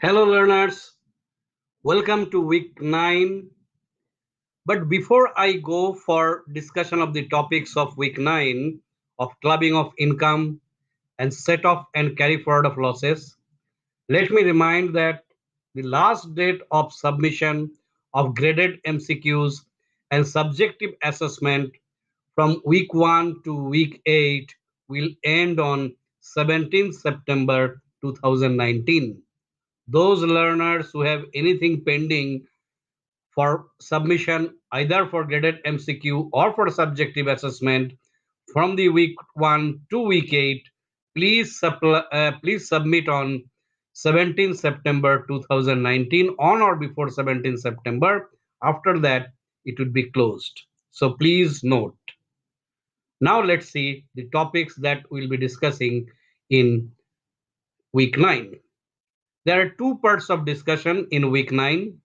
Hello, learners. Welcome to week 9. But before I go for discussion of the topics of week 9 of clubbing of income and set off and carry forward of losses, let me remind that the last date of submission of graded MCQs and subjective assessment from week 1 to week 8 will end on 17th September 2019. Those learners who have anything pending for submission either for graded MCQ or for subjective assessment from the week 1 to week 8, please submit on 17 September 2019 on or before 17 September. After that, it would be closed. So please note. Now let's see the topics that we'll be discussing in week 9. There are two parts of discussion in week 9.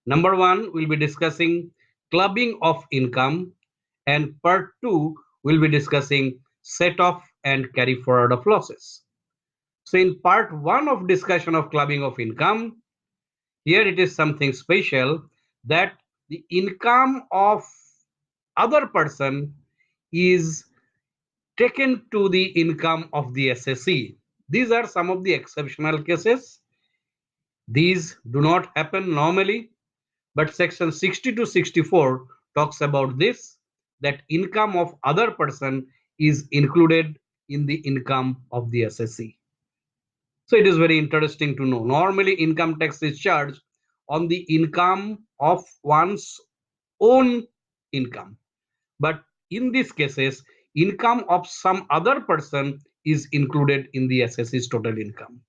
Number 1, we'll be discussing clubbing of income, and part 2, we'll be discussing set off and carry forward of losses. So in part 1 of discussion of clubbing of income, here it is something special that the income of other person is taken to the income of the assessee. These are some of the exceptional cases. These do not happen normally, but section 60 to 64 talks about this, that income of other person is included in the income of the assessee. So it is very interesting to know. Normally income tax is charged on the income of one's own income. But in these cases, income of some other person is included in the assessee's total income.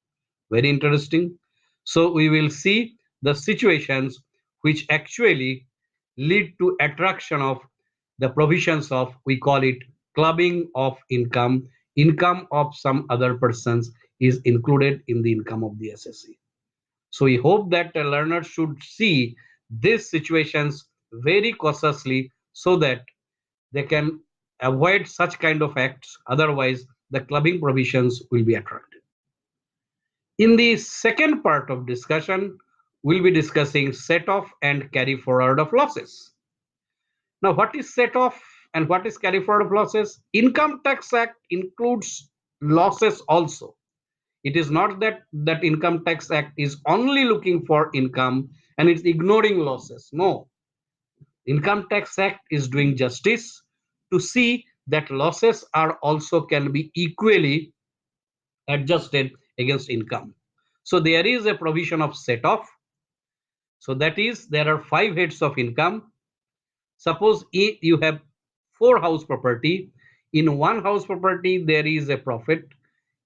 Very interesting. So we will see the situations which actually lead to attraction of the provisions of, we call it clubbing of income. Income of some other persons is included in the income of the assessee. So we hope that the learner should see these situations very cautiously so that they can avoid such kind of acts. Otherwise, the clubbing provisions will be attracted. In the second part of discussion, we'll be discussing set off and carry forward of losses. Now, what is set off and what is carry forward of losses? Income Tax Act includes losses also. It is not that Income Tax Act is only looking for income and it's ignoring losses. No, Income Tax Act is doing justice to see that losses are also can be equally adjusted against income. So there is a provision of set off. So that is, there are 5 heads of income. Suppose you have 4 house property. In one house property, there is a profit.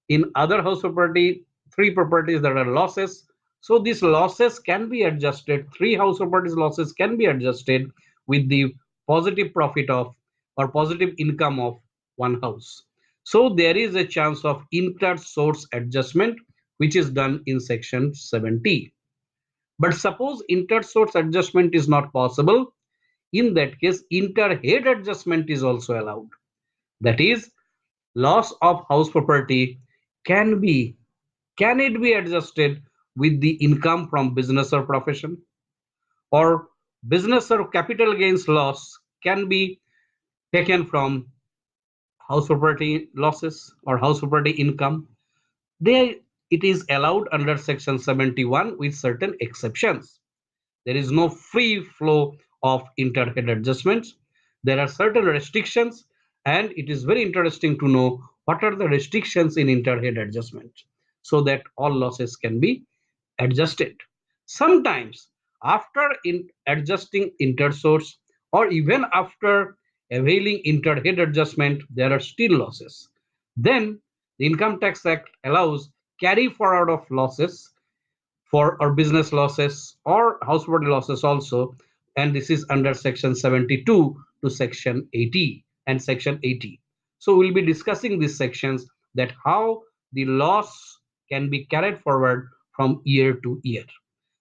In other house property, 3 properties, there are losses. So these losses can be adjusted. 3 house properties losses can be adjusted with the positive profit of or positive income of one house. So there is a chance of inter-source adjustment, which is done in section 70. But suppose inter-source adjustment is not possible. In that case, inter-head adjustment is also allowed. That is, loss of house property can it be adjusted with the income from business or profession, or business or capital gains loss can be taken from house property losses or house property income. There it is allowed under section 71 with certain exceptions. There is no free flow of inter-head adjustments. There are certain restrictions, and it is very interesting to know what are the restrictions in inter-head adjustment so that all losses can be adjusted. Sometimes after adjusting inter-source or even after availing inter-head adjustment, there are still losses. Then the Income Tax Act allows carry forward of losses for or business losses or house property losses also, and this is under section 72 to section 80 and section 80. So we'll be discussing these sections, that how the loss can be carried forward from year to year.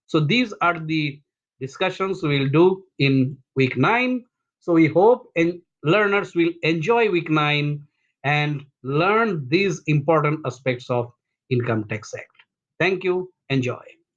So these are the discussions we'll do in week 9. So we hope and learners will enjoy week 9 and learn these important aspects of Income Tax Act. Thank you. Enjoy.